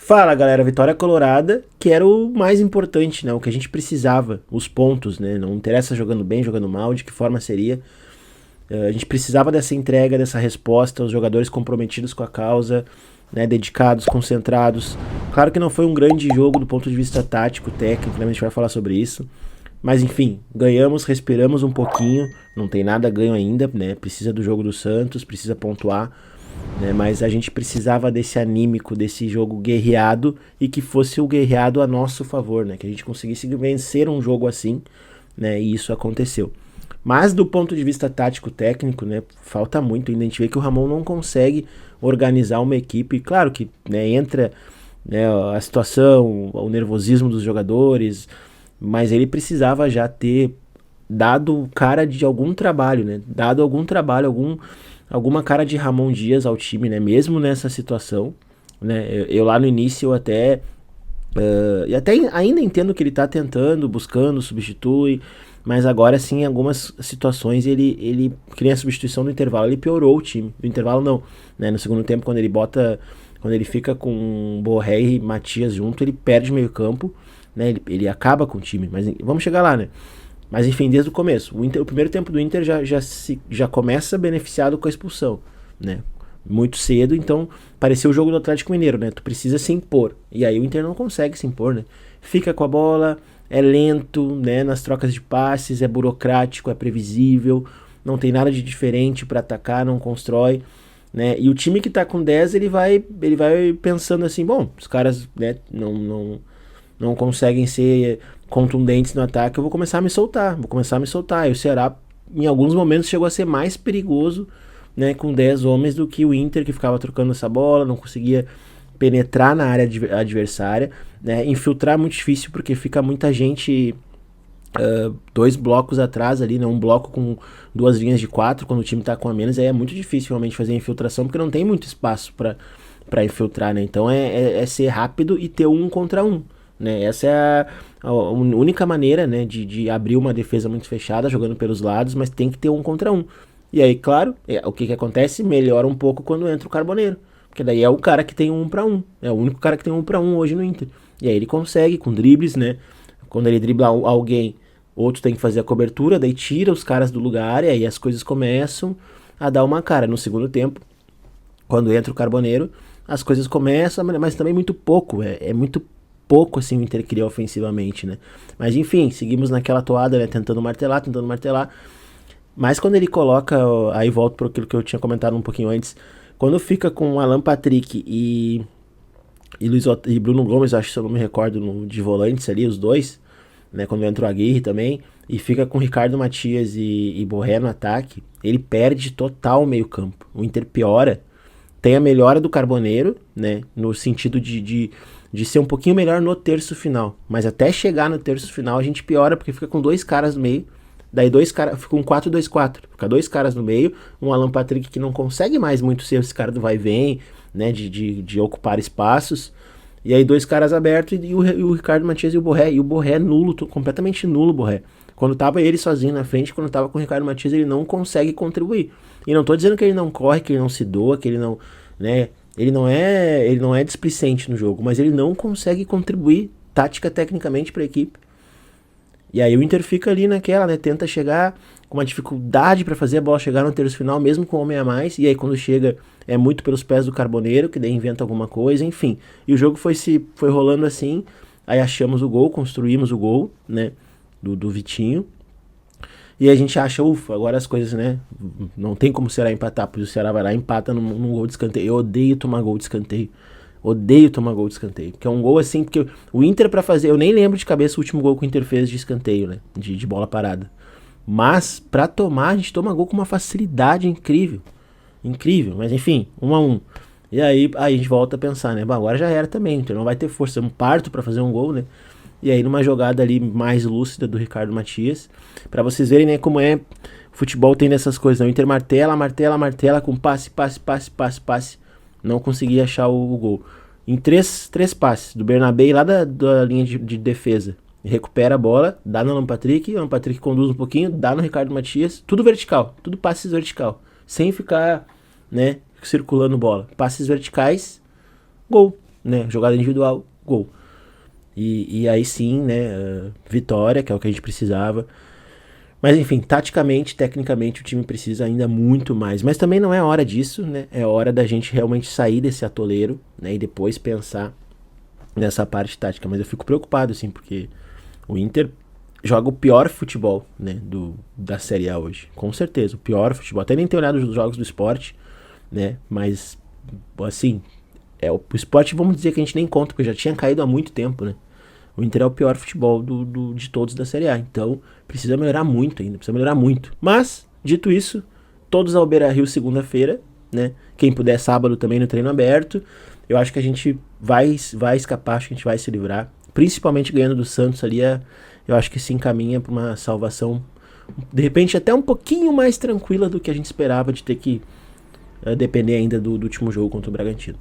Fala, galera, vitória colorada, que era o mais importante, né? O que a gente precisava, os pontos, né? Não interessa jogando bem, jogando mal, de que forma seria. A gente precisava dessa entrega, dessa resposta, os jogadores comprometidos com a causa, né? Dedicados, concentrados. Claro que não foi um grande jogo do ponto de vista tático, técnico, né? A gente vai falar sobre isso. Mas enfim, ganhamos, respiramos um pouquinho, não tem nada ganho ainda, né? Precisa do jogo do Santos, precisa pontuar, né? Mas a gente precisava desse anímico, desse jogo guerreado e que fosse o guerreado a nosso favor, né? Que a gente conseguisse vencer um jogo assim, né? E isso aconteceu. Mas do ponto de vista tático-técnico, né? Falta muito ainda. A gente vê que o Ramon não consegue organizar uma equipe. Claro que, né, entra, né, a situação, o nervosismo dos jogadores, mas ele precisava já ter dado cara de algum trabalho, né? Dado algum trabalho, alguma cara de Ramon Dias ao time, né? Mesmo nessa situação, né? Eu lá no início eu até e até ainda entendo que ele tá tentando, buscando, substitui, mas agora sim, em algumas situações ele que nem a substituição do intervalo, ele piorou o time. Do intervalo não, né? No segundo tempo, quando ele fica com Borré e Matias junto, ele perde meio campo, né? Ele acaba com o time, mas vamos chegar lá, né? Mas enfim, desde o começo. O primeiro tempo do Inter já começa beneficiado com a expulsão, né? Muito cedo, então pareceu o jogo do Atlético Mineiro, né? Tu precisa se impor. E aí o Inter não consegue se impor, né? Fica com a bola, é lento, né? Nas trocas de passes, é burocrático, é previsível, não tem nada de diferente para atacar, não constrói, né? E o time que tá com 10, ele vai pensando assim, bom, os caras, né, não conseguem ser contundentes no ataque, eu vou começar a me soltar. E o Ceará, em alguns momentos, chegou a ser mais perigoso, né, com 10 homens do que o Inter, que ficava trocando essa bola, não conseguia penetrar na área adversária, né, infiltrar é muito difícil, porque fica muita gente, dois blocos atrás ali, né, um bloco com duas linhas de quatro, quando o time tá com a menos, aí é muito difícil realmente fazer a infiltração, porque não tem muito espaço para infiltrar, né, então é ser rápido e ter um contra um, né? Essa é a única maneira, né, de abrir uma defesa muito fechada, jogando pelos lados, mas tem que ter um contra um. E aí, claro, o que acontece? Melhora um pouco quando entra o Carboneiro, porque daí é o cara que tem um para um, é o único cara que tem um para um hoje no Inter. E aí ele consegue, com dribles, né? Quando ele dribla alguém, outro tem que fazer a cobertura, daí tira os caras do lugar e aí as coisas começam a dar uma cara. No segundo tempo, quando entra o Carboneiro, as coisas começam, mas também muito pouco, é muito pouco assim o Inter cria ofensivamente, né? Mas enfim, seguimos naquela toada, né? Tentando martelar. Mas quando ele coloca, aí volto para aquilo que eu tinha comentado um pouquinho antes, quando fica com Alan Patrick e Bruno Gomes, acho que se eu não me recordo, de volantes ali, os dois, né? Quando entra o Aguirre também, e fica com Ricardo Matias e Borré no ataque, ele perde total o meio campo. O Inter piora. Tem a melhora do Carboneiro, né? No sentido de ser um pouquinho melhor no terço final. Mas até chegar no terço final a gente piora, porque fica com dois caras no meio. Daí dois caras, fica um 4-2-4. Fica dois caras no meio, um Alan Patrick que não consegue mais muito ser esse cara do vai e vem, né? De ocupar espaços. E aí dois caras abertos e o Ricardo Matias e o Borré. E o Borré nulo, completamente nulo o Borré. Quando tava ele sozinho na frente, quando tava com o Ricardo Matias, ele não consegue contribuir. E não tô dizendo que ele não corre, que ele não se doa, que ele não, né, ele não é displicente no jogo, mas ele não consegue contribuir tática tecnicamente para a equipe. E aí o Inter fica ali naquela, né, tenta chegar com uma dificuldade para fazer a bola chegar no terço final, mesmo com um homem a mais, e aí quando chega é muito pelos pés do Carboneiro, que daí inventa alguma coisa, enfim. E o jogo foi rolando assim, aí achamos o gol, construímos o gol, né, do Vitinho. E a gente acha, ufa, agora as coisas, né? Não tem como o Ceará empatar, porque o Ceará vai lá e empata num gol de escanteio. Eu odeio tomar gol de escanteio. Porque é um gol assim, porque o Inter pra fazer, eu nem lembro de cabeça o último gol que o Inter fez de escanteio, né? De bola parada. Mas pra tomar, a gente toma gol com uma facilidade incrível. Incrível, mas enfim, 1-1. E aí a gente volta a pensar, né? Bom, agora já era também, o Inter não vai ter força, um parto pra fazer um gol, né? E aí numa jogada ali mais lúcida do Ricardo Matias, pra vocês verem, né, como é futebol, tem dessas coisas, né? O Inter martela com passe, não conseguia achar o gol. Em três passes do Bernabé lá da linha de defesa, recupera a bola, dá no Alan Patrick, o Alan Patrick conduz um pouquinho, dá no Ricardo Matias, tudo vertical, tudo passes vertical, sem ficar, né, circulando bola, passes verticais, gol. né? Jogada individual, gol. E aí sim, né? Vitória, que é o que a gente precisava. Mas enfim, taticamente, tecnicamente, o time precisa ainda muito mais. Mas também não é hora disso, né? É hora da gente realmente sair desse atoleiro, né? E depois pensar nessa parte tática. Mas eu fico preocupado, assim, porque o Inter joga o pior futebol, né? Da Série A hoje. Com certeza, o pior futebol. Até nem ter olhado os jogos do Sport, né? Mas, assim, o Sport, vamos dizer que a gente nem conta, porque já tinha caído há muito tempo, né? O Inter é o pior futebol de todos da Série A. Então, precisa melhorar muito ainda. Precisa melhorar muito. Mas, dito isso, todos ao Beira-Rio segunda-feira, né? Quem puder sábado também no treino aberto. Eu acho que a gente vai escapar, acho que a gente vai se livrar. Principalmente ganhando do Santos ali, eu acho que se encaminha para uma salvação, de repente até um pouquinho mais tranquila do que a gente esperava de ter que depender ainda do último jogo contra o Bragantino.